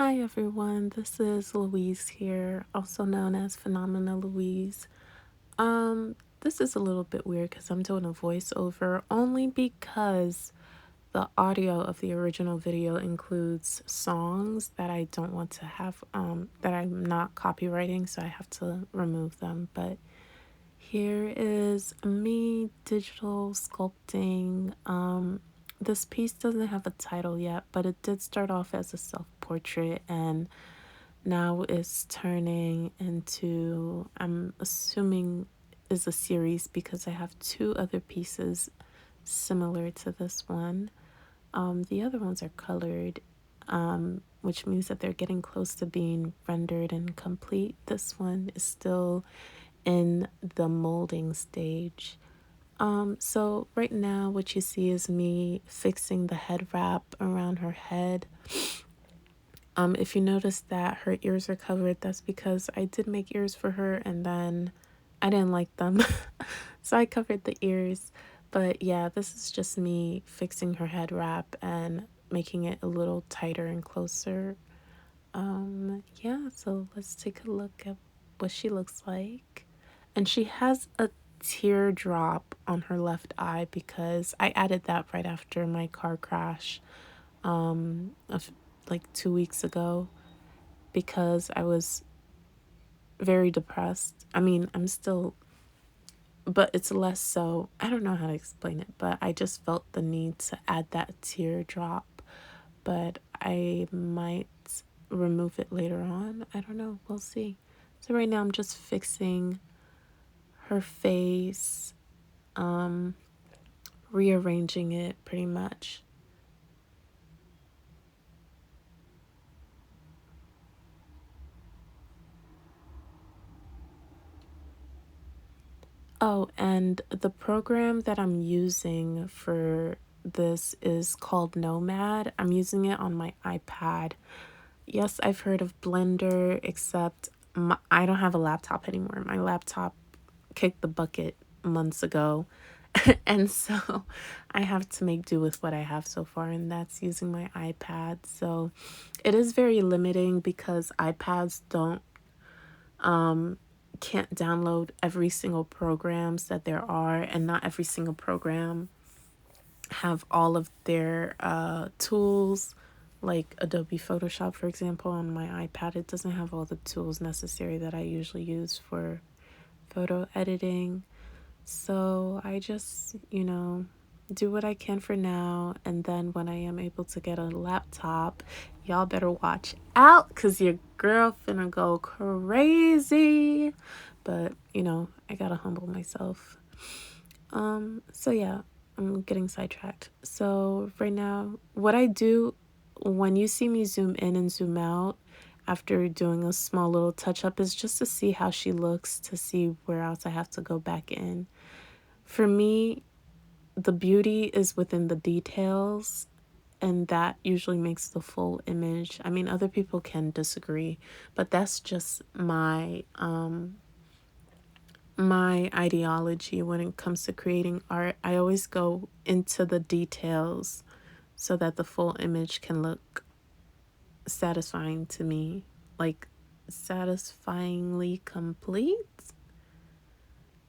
Hi everyone, this is Louise here, also known as PhenomenaLewis. This is a little bit weird because I'm doing a voiceover only because the audio of the original video includes songs that I don't want to have, that I'm not copywriting, so I have to remove them. But here is me digital sculpting. This piece doesn't have a title yet, but it did start off as a self-portrait and now it's turning into, I'm assuming, is a series because I have two other pieces similar to this one. The other ones are colored, which means that they're getting close to being rendered and complete. This one is still in the molding stage. So right now what you see is me fixing the head wrap around her head. If you notice that her ears are covered, that's because I did make ears for her and then I didn't like them. So I covered the ears. But yeah, this is just me fixing her head wrap and making it a little tighter and closer. Yeah, so let's take a look at what she looks like. And she has a teardrop on her left eye because I added that right after my car crash of like 2 weeks ago because I was very depressed. I mean, I'm still, but it's less so. I don't know how to explain it, but I just felt the need to add that teardrop. But I might remove it later on. I don't know. We'll see. So right now I'm just fixing her face, rearranging it pretty much. Oh, and the program that I'm using for this is called Nomad. I'm using it on my iPad. Yes, I've heard of Blender, except I don't have a laptop anymore. My laptop kicked the bucket months ago. And so I have to make do with what I have so far, and that's using my iPad. So it is very limiting because iPads don't can't download every single programs that there are, and not every single program have all of their tools. Like Adobe Photoshop, for example, on my iPad, it doesn't have all the tools necessary that I usually use for photo editing. So I just, do what I can for now. And then when I am able to get a laptop, y'all better watch out because your girl finna go crazy. But, I gotta humble myself. So yeah, I'm getting sidetracked. So right now, what I do when you see me zoom in and zoom out after doing a small little touch up is just to see how she looks, to see where else I have to go back in. For me, the beauty is within the details, and that usually makes the full image. I mean, other people can disagree, but that's just my ideology when it comes to creating art. I always go into the details so that the full image can look satisfying to me, like satisfyingly complete.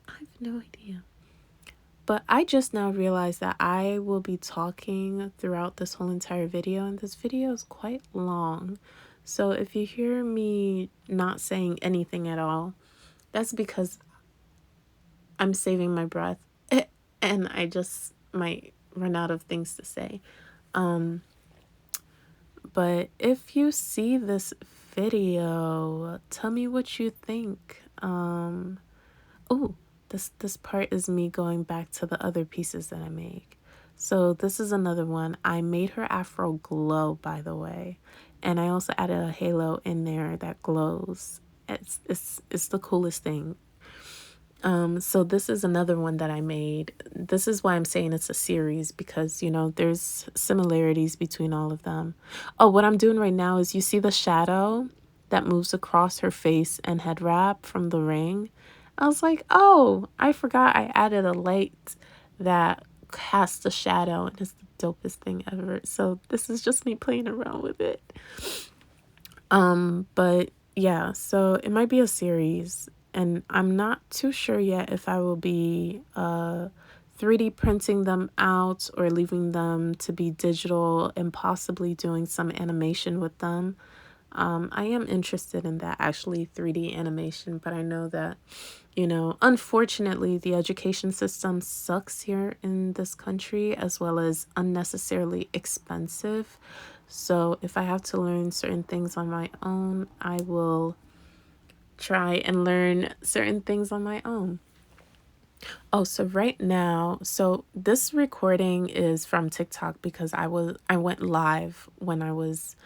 I have no idea. But I just now realized that I will be talking throughout this whole entire video, and this video is quite long. So if you hear me not saying anything at all, that's because I'm saving my breath and I just might run out of things to say. But if you see this video, tell me what you think. Oh, this part is me going back to the other pieces that I make. So this is another one. I made her afro glow, by the way. And I also added a halo in there that glows. It's the coolest thing. So this is another one that I made. This is why I'm saying it's a series because, there's similarities between all of them. Oh, what I'm doing right now is you see the shadow that moves across her face and head wrap from the ring. I was like, oh, I forgot I added a light that casts a shadow and it's the dopest thing ever. So this is just me playing around with it. But yeah, so it might be a series, and I'm not too sure yet if I will be 3D printing them out or leaving them to be digital and possibly doing some animation with them. I am interested in that, actually, 3D animation, but I know that, unfortunately, the education system sucks here in this country, as well as unnecessarily expensive. So if I have to learn certain things on my own, I will try and learn certain things on my own. Oh, so right now, so this recording is from TikTok because I went live when I was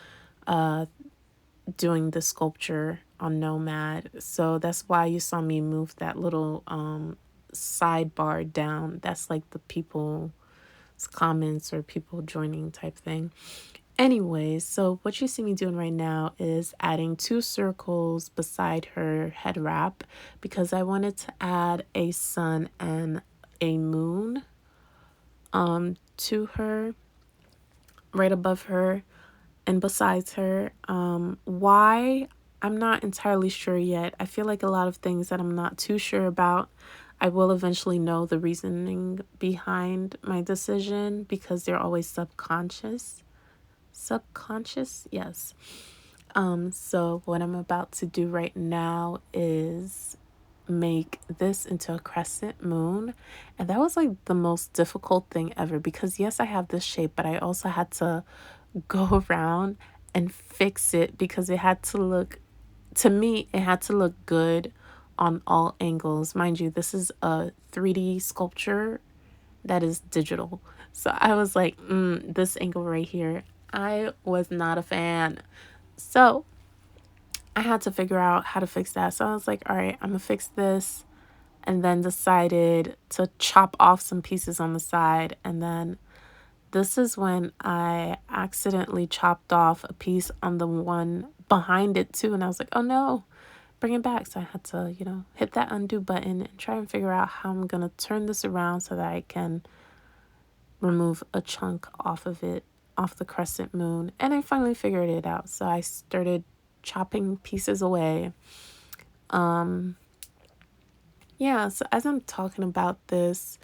uh doing the sculpture on Nomad. So that's why you saw me move that little sidebar down. That's like the people's comments or people joining type thing. Anyways, so what you see me doing right now is adding 2 circles beside her head wrap because I wanted to add a sun and a moon to her, right above her and besides her. Why? I'm not entirely sure yet. I feel like a lot of things that I'm not too sure about, I will eventually know the reasoning behind my decision because they're always subconscious. Subconscious? Yes. So what I'm about to do right now is make this into a crescent moon. And that was like the most difficult thing ever because yes, I have this shape, but I also had to go around and fix it because it had to look, to me, it had to look good on all angles. Mind you, this is a 3D sculpture that is digital. So I was like, this angle right here, I was not a fan. So I had to figure out how to fix that. So I was like, all right, I'm gonna fix this. And then decided to chop off some pieces on the side. And then this is when I accidentally chopped off a piece on the one behind it too. And I was like, oh no, bring it back. So I had to, hit that undo button and try and figure out how I'm going to turn this around so that I can remove a chunk off of it, off the crescent moon. And I finally figured it out. So I started chopping pieces away. Yeah, so as I'm talking about this,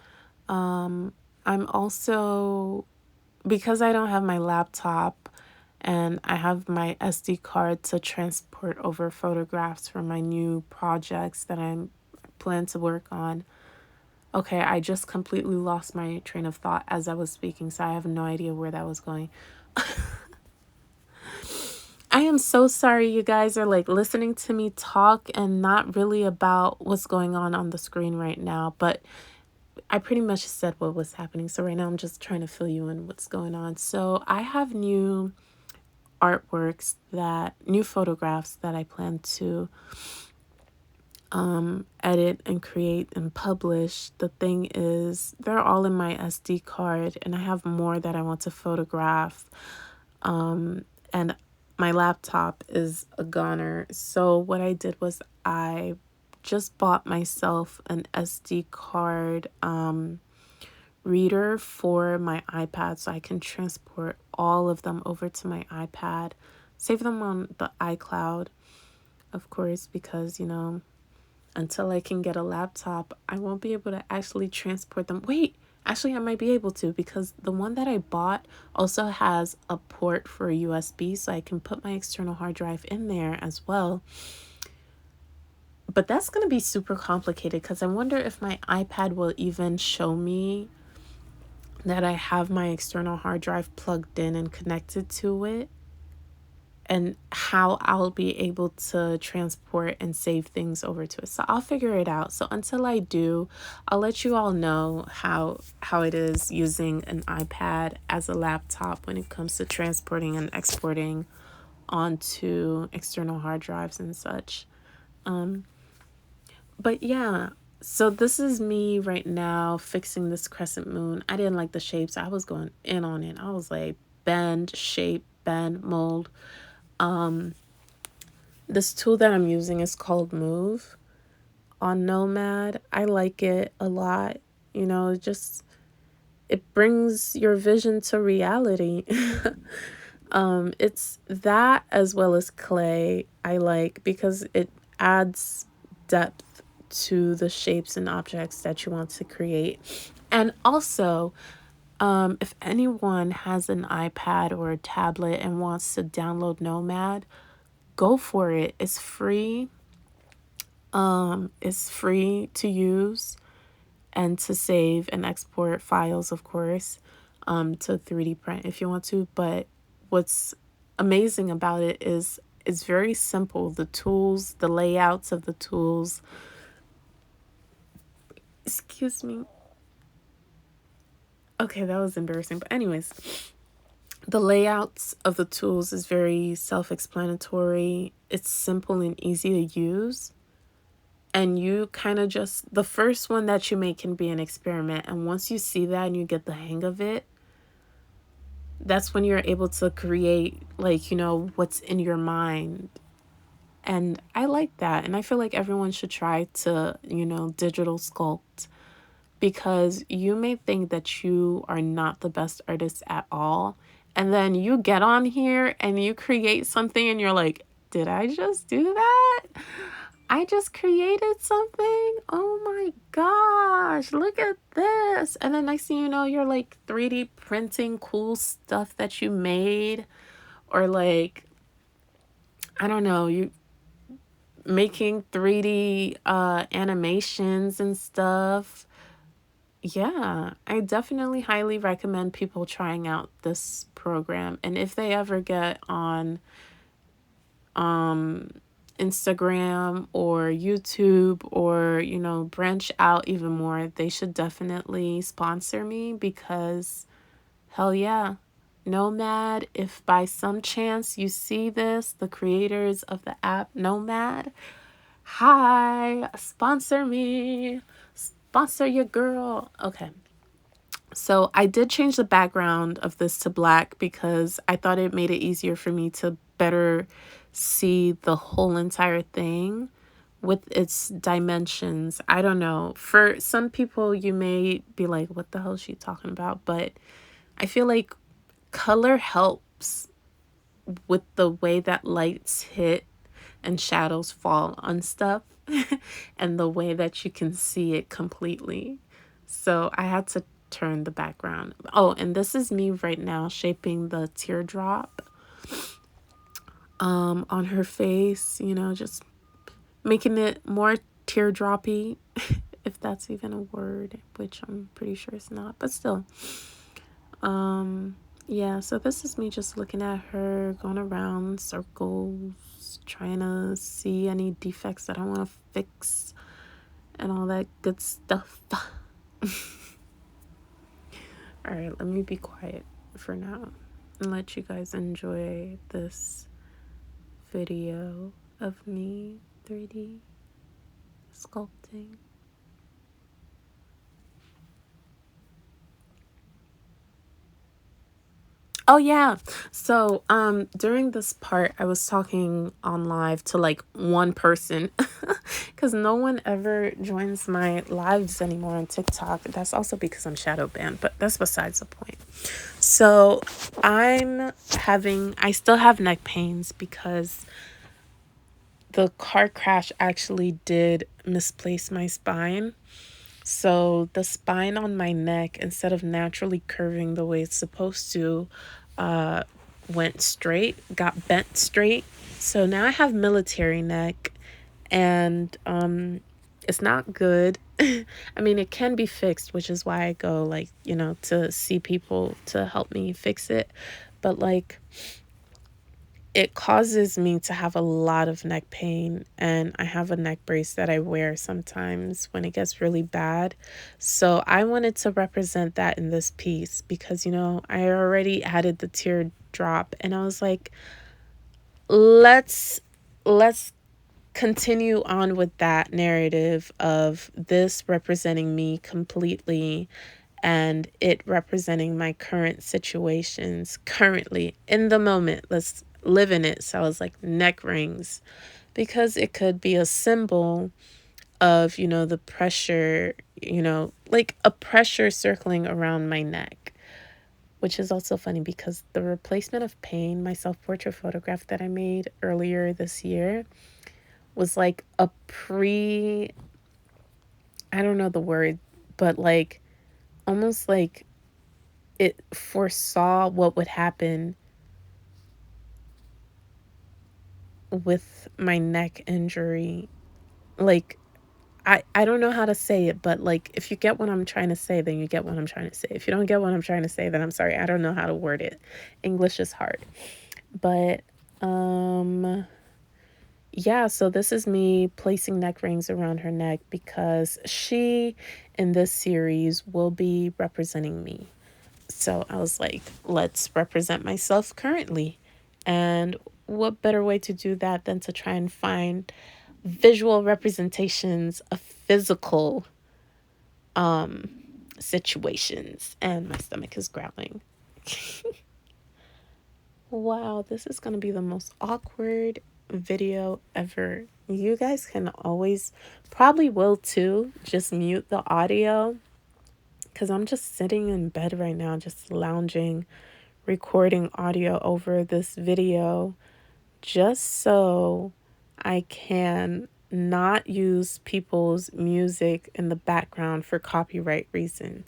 I'm also, because I don't have my laptop and I have my SD card to transport over photographs for my new projects that I plan to work on. Okay, I just completely lost my train of thought as I was speaking, so I have no idea where that was going. I am so sorry you guys are like listening to me talk and not really about what's going on the screen right now, but I pretty much said what was happening. So right now I'm just trying to fill you in what's going on. So I have new new photographs that I plan to edit and create and publish. The thing is, they're all in my SD card and I have more that I want to photograph. And my laptop is a goner. So what I did was I just bought myself an SD card reader for my iPad so I can transport all of them over to my iPad, save them on the iCloud, of course, because, until I can get a laptop, I won't be able to actually transport them. Wait, actually, I might be able to because the one that I bought also has a port for a USB, so I can put my external hard drive in there as well. But that's going to be super complicated because I wonder if my iPad will even show me that I have my external hard drive plugged in and connected to it, and how I'll be able to transport and save things over to it. So I'll figure it out. So until I do, I'll let you all know how it is using an iPad as a laptop when it comes to transporting and exporting onto external hard drives and such. But yeah, so this is me right now fixing this crescent moon. I didn't like the shapes. I was going in on it. I was like, bend, shape, bend, mold. This tool that I'm using is called Move on Nomad. I like it a lot. It brings your vision to reality. It's that as well as clay I like because it adds depth to the shapes and objects that you want to create. And also, if anyone has an iPad or a tablet and wants to download Nomad, go for it. It's free. It's free to use and to save and export files, of course, to 3D print if you want to. But what's amazing about it is it's very simple. The tools, the layouts of the tools, excuse me. Okay, that was embarrassing. But anyways, the layouts of the tools is very self-explanatory. It's simple and easy to use. And you kind of just, the first one that you make can be an experiment. And once you see that and you get the hang of it, that's when you're able to create, like, what's in your mind. And I like that. And I feel like everyone should try to, digital sculpt, because you may think that you are not the best artist at all. And then you get on here and you create something and you're like, did I just do that? I just created something. Oh my gosh, look at this. And then next thing you know, you're like 3D printing cool stuff that you made. Or like, I don't know, you making 3D animations and stuff. Yeah, I definitely highly recommend people trying out this program. And if they ever get on Instagram or YouTube, or, branch out even more, they should definitely sponsor me, because hell yeah. Nomad, if by some chance you see this, the creators of the app Nomad, hi, sponsor me. Sponsor your girl. Okay. So I did change the background of this to black because I thought it made it easier for me to better see the whole entire thing with its dimensions. I don't know. For some people, you may be like, what the hell is she talking about? But I feel like color helps with the way that lights hit and shadows fall on stuff and the way that you can see it completely. So I had to turn the background. Oh, and this is me right now shaping the teardrop on her face, just making it more teardroppy, if that's even a word, which I'm pretty sure it's not, but still. Yeah, so this is me just looking at her, going around circles, trying to see any defects that I want to fix and all that good stuff. All right, let me be quiet for now and let you guys enjoy this video of me 3D sculpting. Oh yeah. So during this part I was talking on live to like one person because no one ever joins my lives anymore on TikTok. That's also because I'm shadow banned, but that's besides the point. So I still have neck pains because the car crash actually did misplace my spine. So the spine on my neck, instead of naturally curving the way it's supposed to, went straight, got bent straight. So now I have military neck, and it's not good. I mean, it can be fixed, which is why I go, like, to see people to help me fix it. But like, it causes me to have a lot of neck pain, and I have a neck brace that I wear sometimes when it gets really bad. So I wanted to represent that in this piece because, I already added the teardrop, and I was like, let's continue on with that narrative of this representing me completely and it representing my current situations currently in the moment. Let's live in it. So I was like, neck rings, because it could be a symbol of, the pressure, like a pressure circling around my neck. which is also funny because the replacement of pain, my self-portrait photograph that I made earlier this year, was like a I don't know the word, but like almost like it foresaw what would happen with my neck injury. Like I don't know how to say it, but like if you get what I'm trying to say, then you get what I'm trying to say. If you don't get what I'm trying to say, then I'm sorry. I don't know how to word it. English is hard. But yeah, so this is me placing neck rings around her neck because she in this series will be representing me. So I was like, let's represent myself currently. And what better way to do that than to try and find visual representations of physical situations. And my stomach is growling. Wow, this is going to be the most awkward video ever. You guys can always, probably will too, just mute the audio because I'm just sitting in bed right now, just lounging, recording audio over this video just so I can not use people's music in the background for copyright reasons.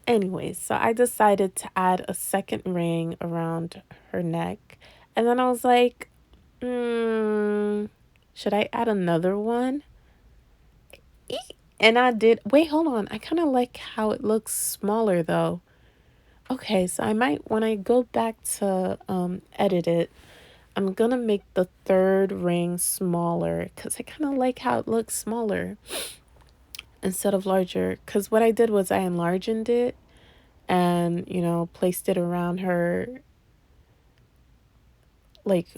Anyways, so I decided to add a second ring around her neck. And then I was like, should I add another one? And I did. Wait, hold on. I kind of like how it looks smaller though. Okay, so I might, when I go back to edit it, I'm gonna make the third ring smaller because I kind of like how it looks smaller instead of larger. Because what I did was I enlarged it and, you know, placed it around her like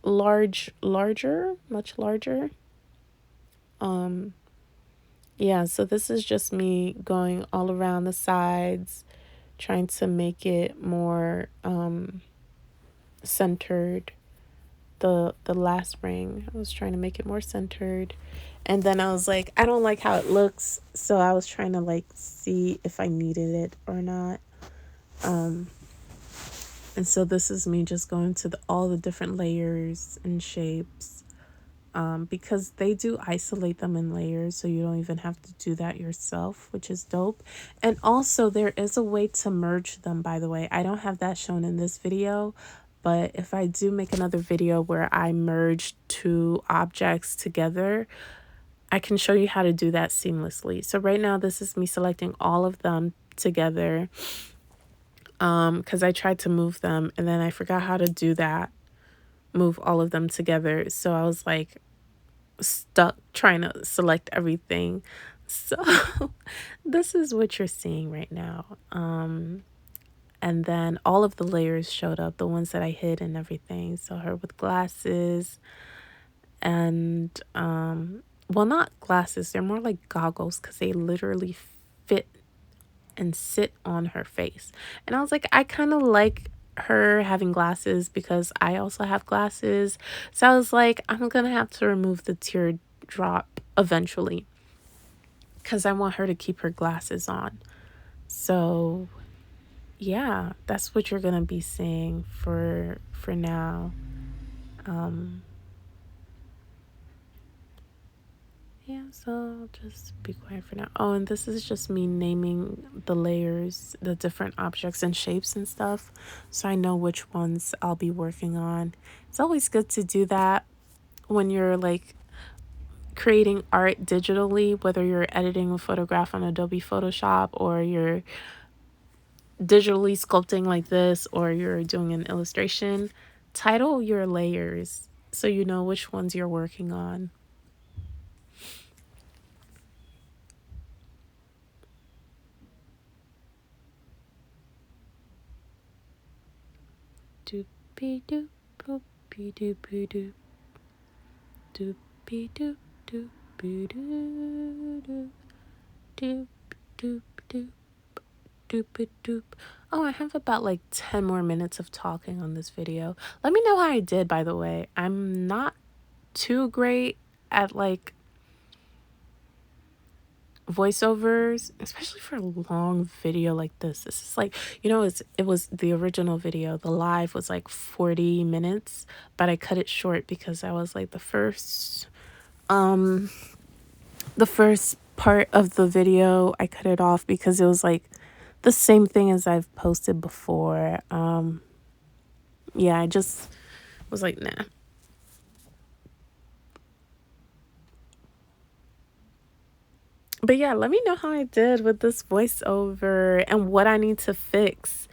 much larger. Yeah, so this is just me going all around the sides, trying to make it more centered. The last ring, I was trying to make it more centered. And then I was like, I don't like how it looks, so I was trying to like see if I needed it or not. And so this is me just going to all the different layers and shapes, because they do isolate them in layers, so you don't even have to do that yourself, which is dope. And also there is a way to merge them, by the way. I don't have that shown in this video, but if I do make another video where I merge two objects together, I can show you how to do that seamlessly. So right now this is me selecting all of them together, because I tried to move them and then I forgot how to do that, move all of them together. So I was like stuck trying to select everything. So this is what you're seeing right now. And then all of the layers showed up, the ones that I hid and everything. So her with glasses and well, not glasses, they're more like goggles because they literally fit and sit on her face. And I was like, I kind of like her having glasses because I also have glasses. So I was like, I'm gonna have to remove the teardrop eventually because I want her to keep her glasses on. So yeah, that's what you're gonna be seeing for now. Yeah, so I'll just be quiet for now. Oh, and this is just me naming the layers, the different objects and shapes and stuff, so I know which ones I'll be working on. It's always good to do that when you're like creating art digitally, whether you're editing a photograph on Adobe Photoshop or you're digitally sculpting like this or you're doing an illustration. Title your layers so you know which ones you're working on. Doopy doop boopy doopy doop doopy doop doopy doop doop doop doop doop doop. Oh, I have about like 10 more minutes of talking on this video. Let me know how I did, by the way. I'm not too great at like voiceovers, especially for a long video like this is like, it was the original video. The live was like 40 minutes, but I cut it short because I was like the first part of the video, I cut it off because it was like the same thing as I've posted before. Yeah, I just was like, nah. But yeah, let me know how I did with this voiceover and what I need to fix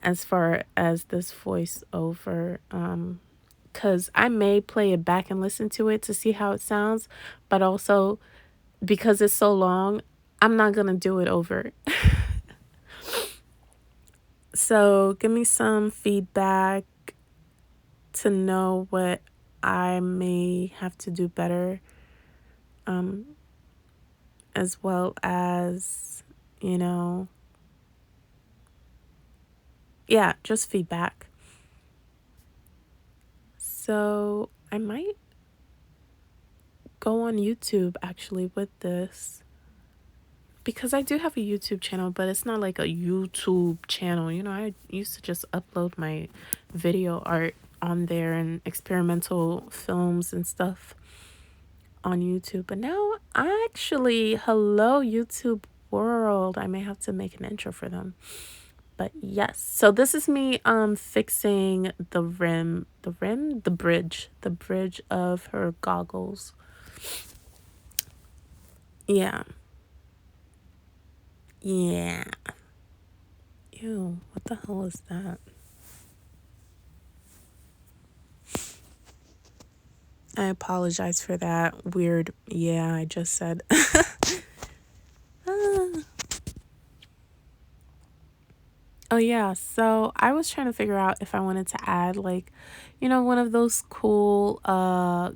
as far as this voiceover. Because I may play it back and listen to it to see how it sounds, but also because it's so long, I'm not going to do it over. So give me some feedback to know what I may have to do better, as well as, yeah, just feedback. So I might go on YouTube actually with this, because I do have a YouTube channel, but it's not like a YouTube channel. I used to just upload my video art on there and experimental films and stuff on YouTube. But now, actually, hello, YouTube world. I may have to make an intro for them. But yes, so this is me fixing the bridge of her goggles. Yeah. Yeah. Ew, what the hell is that? I apologize for that weird, yeah, I just said. Oh yeah, so I was trying to figure out if I wanted to add like, one of those cool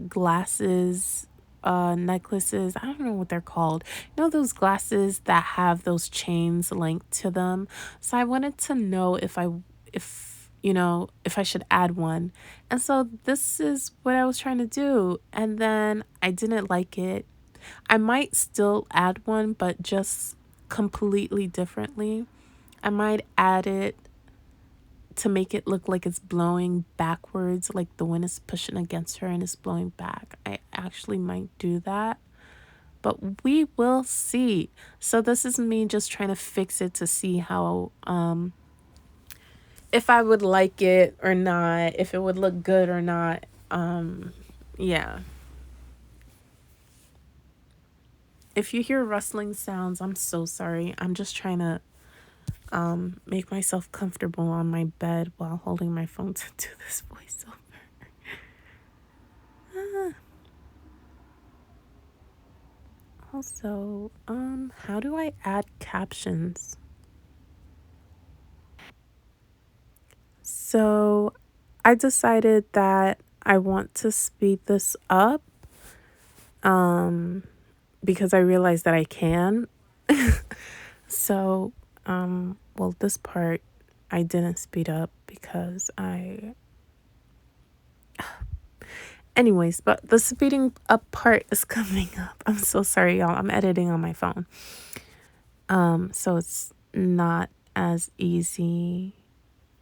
glasses, necklaces. I don't know what they're called. Those glasses that have those chains linked to them. So I wanted to know if I should add one. And so this is what I was trying to do. And then I didn't like it. I might still add one, but just completely differently. I might add it to make it look like it's blowing backwards, like the wind is pushing against her and it's blowing back. I actually might do that, but we will see. So this is me just trying to fix it to see how, if I would like it or not, if it would look good or not. Yeah. If you hear rustling sounds, I'm so sorry. I'm just trying to make myself comfortable on my bed while holding my phone to do this voiceover. Also, how do I add captions? So I decided that I want to speed this up, because I realized that I can. So, well, this part I didn't speed up because anyways, but the speeding up part is coming up. I'm so sorry, y'all. I'm editing on my phone. So it's not as easy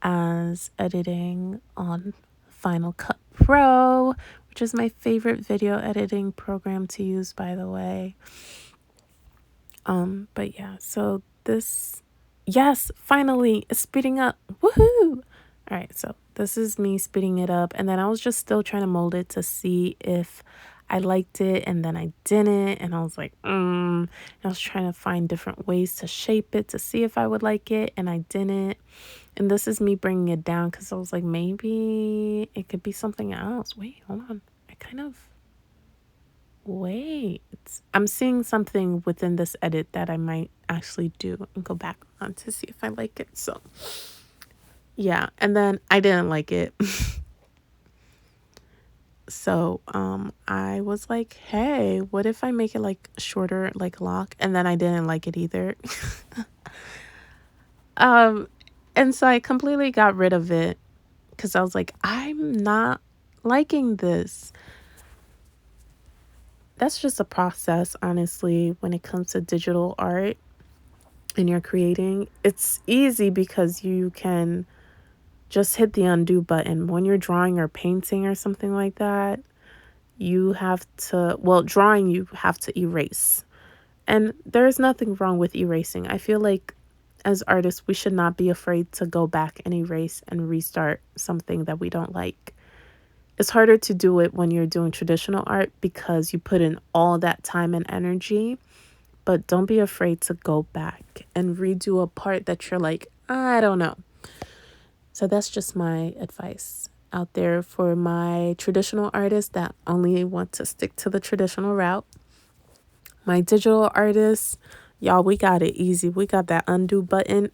as editing on Final Cut Pro, which is my favorite video editing program to use, by the way. But yeah, so this, yes, finally, it's speeding up. Woohoo! All right, so this is me speeding it up, and then I was just still trying to mold it to see if I liked it, and then I didn't, and I was like, I was trying to find different ways to shape it to see if I would like it, and I didn't. And this is me bringing it down because I was like, maybe it could be something else. Wait, hold on. Wait, I'm seeing something within this edit that I might actually do and go back on to see if I like it. So yeah, and then I didn't like it. So I was like, hey, what if I make it like shorter, like lock? And then I didn't like it either. And so I completely got rid of it because I was like, I'm not liking this. that's just a process, honestly, when it comes to digital art and you're creating. It's easy because you can just hit the undo button. When you're drawing or painting or something like that, you have to, well, drawing, you have to erase. And there's nothing wrong with erasing. I feel like as artists, we should not be afraid to go back and erase and restart something that we don't like. It's harder to do it when you're doing traditional art because you put in all that time and energy, but don't be afraid to go back and redo a part that you're like, I don't know. So that's just my advice out there for my traditional artists that only want to stick to the traditional route. My digital artists, y'all, we got it easy. We got that undo button.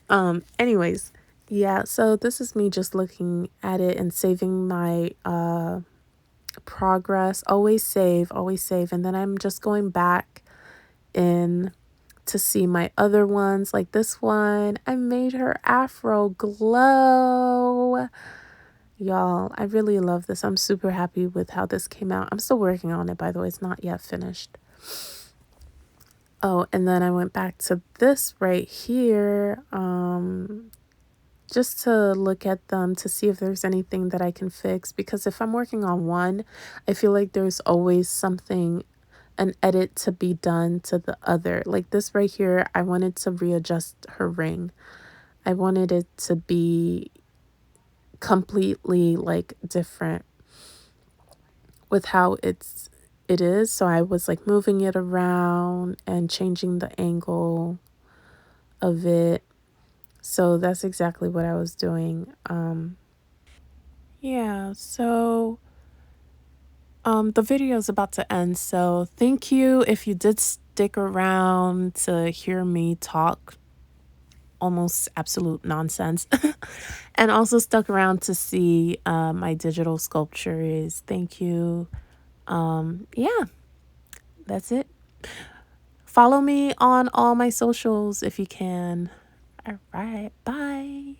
Anyways, yeah, so this is me just looking at it and saving my progress. Always save, always save. And then I'm just going back in to see my other ones. Like this one, I made her afro glow. Y'all, I really love this. I'm super happy with how this came out. I'm still working on it, by the way. It's not yet finished. Oh, and then I went back to this right here, just to look at them to see if there's anything that I can fix. Because if I'm working on one, I feel like there's always something, an edit to be done to the other. Like this right here, I wanted to readjust her ring. I wanted it to be completely like different with how it is. So I was like moving it around and changing the angle of it. So that's exactly what I was doing. Yeah, so the video is about to end. So thank you if you did stick around to hear me talk almost absolute nonsense. And also stuck around to see my digital sculptures. Thank you. Yeah, that's it. Follow me on all my socials if you can. All right, bye.